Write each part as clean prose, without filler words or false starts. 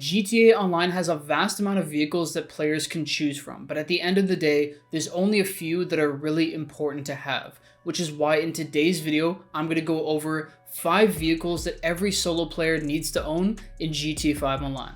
GTA Online has a vast amount of vehicles that players can choose from, but at the end of the day, there's only a few that are really important to have, which is why in today's video, I'm going to go over 5 vehicles that every solo player needs to own in GTA 5 Online.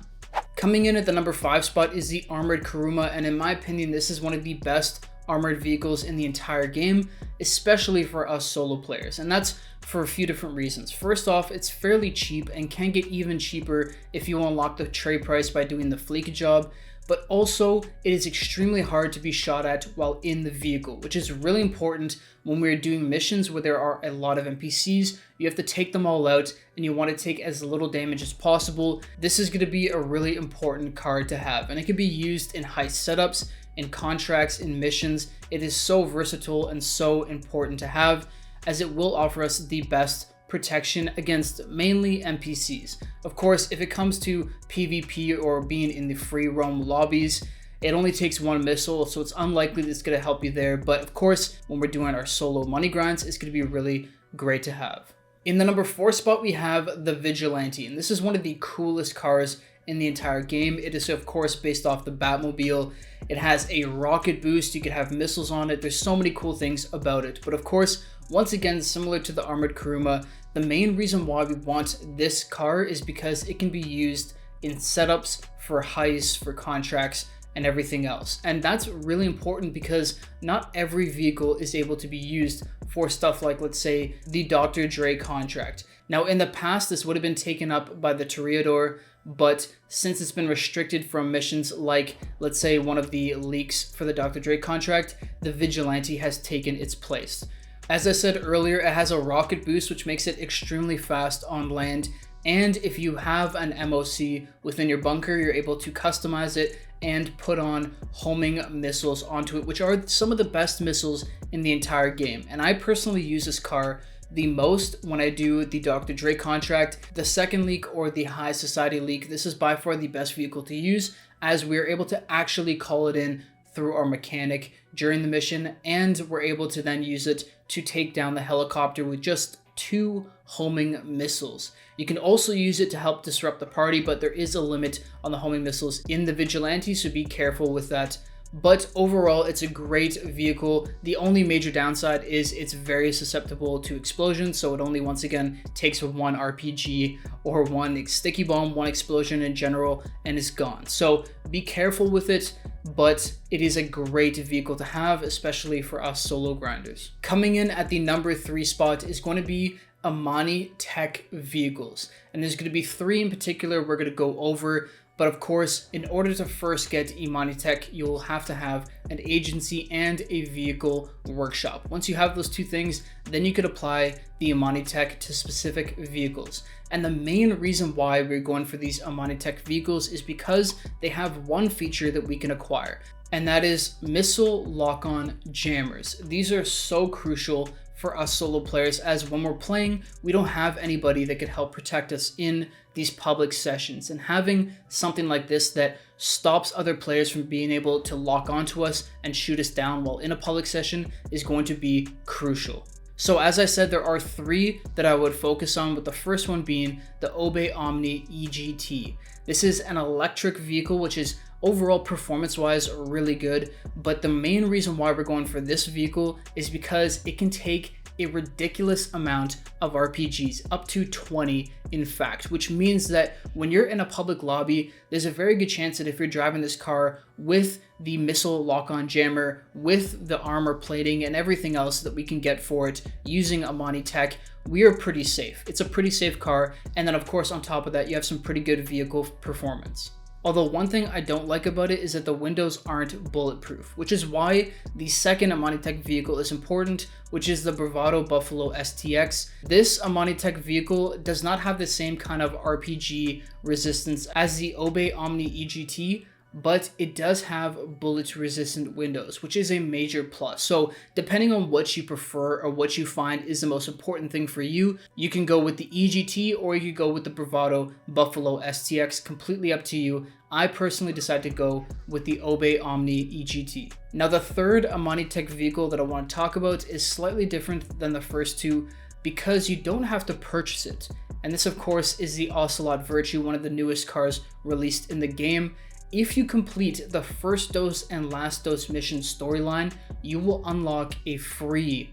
Coming in at the number 5 spot is the Armoured Karuma, and in my opinion, this is one of the best armored vehicles in the entire game, especially for us solo players, and that's for a few different reasons. First off, it's fairly cheap and can get even cheaper if you unlock the trade price by doing the fleek job, but also it is extremely hard to be shot at while in the vehicle, which is really important when we're doing missions where there are a lot of NPCs. You have to take them all out and you want to take as little damage as possible. This is going to be a really important card to have, and it can be used in heist setups, in contracts, in missions. It is so versatile and so important to have, as it will offer us the best protection against mainly NPCs. Of course, if it comes to PvP or being in the free roam lobbies, it only takes one missile, so it's unlikely that it's going to help you there. But of course, when we're doing our solo money grinds, it's going to be really great to have. In the number 4 spot, we have the Vigilante, and this is one of the coolest cars in the entire game. It is of course based off the Batmobile. It has a rocket boost, you could have missiles on it. There's so many cool things about it. But of course, once again, similar to the Armored Karuma, the main reason why we want this car is because it can be used in setups for heists, for contracts, and everything else. And that's really important because not every vehicle is able to be used for stuff like, let's say, the Dr. Dre contract. Now, in the past, this would have been taken up by the Toreador, but since it's been restricted from missions like, let's say, one of the leaks for the Dr. Dre contract, the Vigilante has taken its place. As I said earlier, it has a rocket boost, which makes it extremely fast on land. And if you have an MOC within your bunker, you're able to customize it and put on homing missiles onto it, which are some of the best missiles in the entire game. And I personally use this car the most when I do the Dr. Dre contract, the second leak, or the High Society leak. This is by far the best vehicle to use, as we're able to actually call it in through our mechanic during the mission, and we're able to then use it to take down the helicopter with just 2 homing missiles. You can also use it to help disrupt the party, but there is a limit on the homing missiles in the Vigilante, so be careful with that. But overall, it's a great vehicle. The only major downside is it's very susceptible to explosions, so it only, once again, takes 1 RPG or 1 sticky bomb, 1 explosion in general, and it's gone. So be careful with it, but it is a great vehicle to have, especially for us solo grinders. Coming in at the number 3 spot is going to be Imani tech vehicles, and there's going to be 3 in particular we're going to go over. But of course, in order to first get Imani tech, you'll have to have an agency and a vehicle workshop. Once you have those 2 things, then you could apply the Imani tech to specific vehicles. And the main reason why we're going for these Imani tech vehicles is because they have one feature that we can acquire, and that is missile lock-on jammers. These are so crucial for us solo players, as when we're playing, we don't have anybody that could help protect us in these public sessions, and having something like this that stops other players from being able to lock onto us and shoot us down while in a public session is going to be crucial. So as I said, there are 3 that I would focus on, with the first one being the Obey Omni EGT. This is an electric vehicle, which is overall performance-wise really good, but the main reason why we're going for this vehicle is because it can take a ridiculous amount of RPGs, up to 20 in fact, which means that when you're in a public lobby, there's a very good chance that if you're driving this car with the missile lock-on jammer, with the armor plating and everything else that we can get for it using Imani tech, we are pretty safe. It's a pretty safe car, and then of course on top of that, you have some pretty good vehicle performance. Although one thing I don't like about it is that the windows aren't bulletproof, which is why the second Imani tech vehicle is important, which is the Bravado Buffalo STX. This Imani tech vehicle does not have the same kind of RPG resistance as the Obey Omni EGT, but it does have bullet resistant windows, which is a major plus. So depending on what you prefer or what you find is the most important thing for you, you can go with the EGT or you could go with the Bravado Buffalo STX, completely up to you. I personally decided to go with the Obey Omni EGT. Now the third Imani tech vehicle that I want to talk about is slightly different than the first 2 because you don't have to purchase it. and this of course is the Ocelot Virtue, one of the newest cars released in the game. If you complete the first dose and last dose mission storyline, you will unlock a free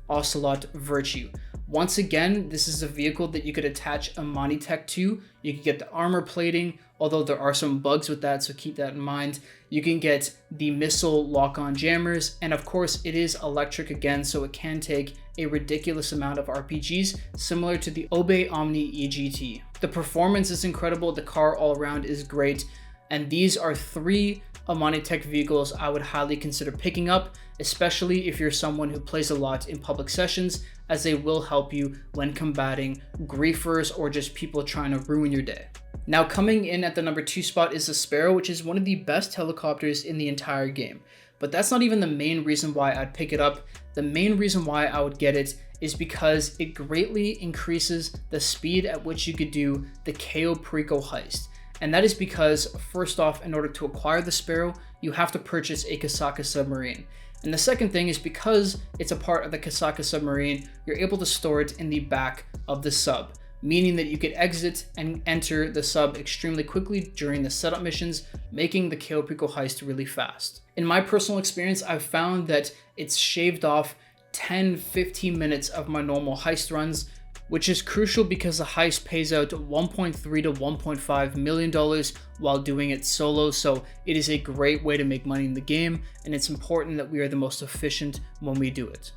Ocelot Virtue. Once again, this is a vehicle that you could attach Imani tech to. You can get the armor plating, although there are some bugs with that, so keep that in mind. You can get the missile lock-on jammers, and of course it is electric again, so it can take a ridiculous amount of RPGs, similar to the Obey Omni EGT. The performance is incredible, the car all around is great, and these are 3 Imani tech vehicles I would highly consider picking up, especially if you're someone who plays a lot in public sessions, as they will help you when combating griefers or just people trying to ruin your day. Now coming in at the number 2 spot is the Sparrow, which is one of the best helicopters in the entire game. But that's not even the main reason why I'd pick it up. The main reason why I would get it is because it greatly increases the speed at which you could do the Cayo Perico heist. And that is because, first off, in order to acquire the Sparrow, you have to purchase a Kasaka submarine. And the second thing is because it's a part of the Kasaka submarine, you're able to store it in the back of the sub, meaning that you could exit and enter the sub extremely quickly during the setup missions, making the Cayo Perico heist really fast. In my personal experience, I've found that it's shaved off 10-15 minutes of my normal heist runs, which is crucial because the heist pays out $1.3 to $1.5 million while doing it solo, so it is a great way to make money in the game, and it's important that we are the most efficient when we do it.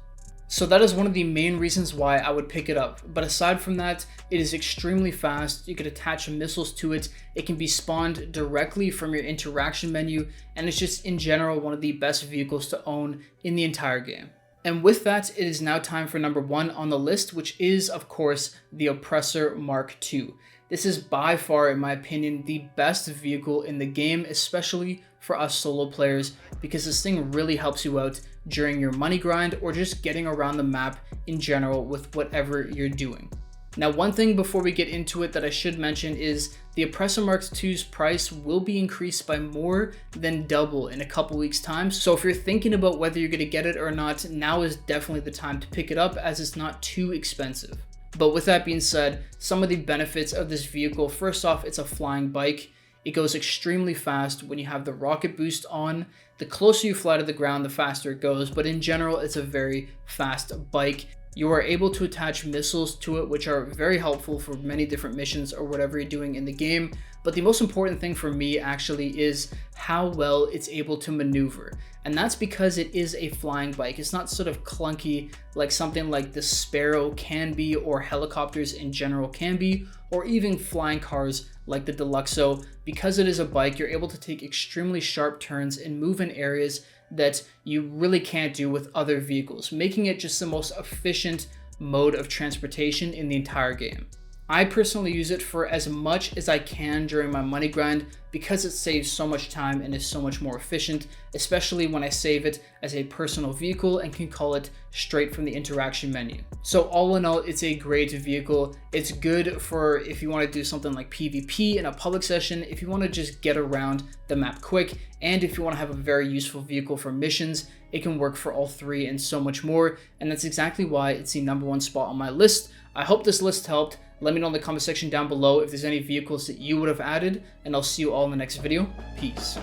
So that is one of the main reasons why I would pick it up, but aside from that, it is extremely fast. You could attach missiles to it, it can be spawned directly from your interaction menu, and it's just in general one of the best vehicles to own in the entire game. And with that, it is now time for number 1 on the list, which is, of course, the Oppressor MK2. This is by far, in my opinion, the best vehicle in the game, especially for us solo players, because this thing really helps you out during your money grind or just getting around the map in general with whatever you're doing. Now, one thing before we get into it that I should mention is the Oppressor MK2's price will be increased by more than double in a couple weeks time. So if you're thinking about whether you're going to get it or not, now is definitely the time to pick it up as it's not too expensive. But with that being said, some of the benefits of this vehicle, first off, it's a flying bike. It goes extremely fast when you have the rocket boost on. The closer you fly to the ground, the faster it goes, but in general, it's a very fast bike. You are able to attach missiles to it, which are very helpful for many different missions or whatever you're doing in the game. But the most important thing for me actually is how well it's able to maneuver. And that's because it is a flying bike. It's not sort of clunky like something like the Sparrow can be, or helicopters in general can be, or even flying cars like the Deluxo. Because it is a bike, you're able to take extremely sharp turns and move in areas that you really can't do with other vehicles, making it just the most efficient mode of transportation in the entire game. I personally use it for as much as I can during my money grind because it saves so much time and is so much more efficient, especially when I save it as a personal vehicle and can call it straight from the interaction menu. So all in all, it's a great vehicle. It's good for if you want to do something like PvP in a public session, if you want to just get around the map quick, and if you want to have a very useful vehicle for missions. It can work for all 3 and so much more, and that's exactly why it's the number 1 spot on my list. I hope this list helped. Let me know in the comment section down below if there's any vehicles that you would have added, and I'll see you all in the next video. Peace.